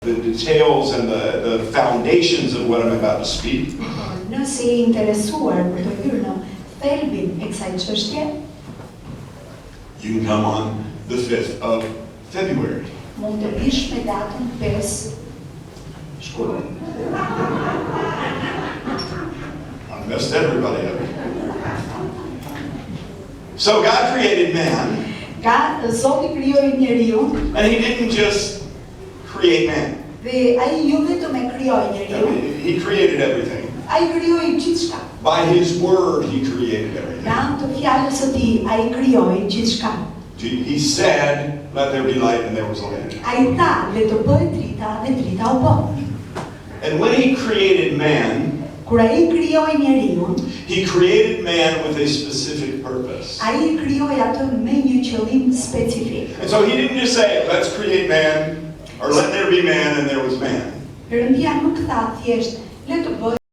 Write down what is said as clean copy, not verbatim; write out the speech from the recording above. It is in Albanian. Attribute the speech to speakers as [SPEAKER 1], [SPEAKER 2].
[SPEAKER 1] the details and the foundations of what I'm about to speak.
[SPEAKER 2] Nëse je interesuar për të hyrë në thelbin e kësaj çështje,
[SPEAKER 1] You can come on the 5th of February.
[SPEAKER 2] mund të vish me datën 5 shkurt.
[SPEAKER 1] I messed everybody up. So God created man,
[SPEAKER 2] Zoti krijoi njeriu
[SPEAKER 1] and He didn't just create man.
[SPEAKER 2] dhe ai jo vetëm e krijoi njeriu,
[SPEAKER 1] He created everything.
[SPEAKER 2] ai krijoi gjithçka.
[SPEAKER 1] By His word, He created
[SPEAKER 2] Me
[SPEAKER 1] everything.
[SPEAKER 2] anë të fjalës së tij, ai krijoi gjithçka.
[SPEAKER 1] He said, "Let there be light," and there was light.
[SPEAKER 2] Ai tha, le të bëhet drita dhe drita u bë.
[SPEAKER 1] And when He created man,
[SPEAKER 2] Kur ai krijoi njeriu,
[SPEAKER 1] He created man with a specific purpose.
[SPEAKER 2] ai krijoi atë me një qëllim specifik.
[SPEAKER 1] And so He didn't just say, "Let's create man," or "Let there be man," and there was man.
[SPEAKER 2] Perëndia nuk tha thjesht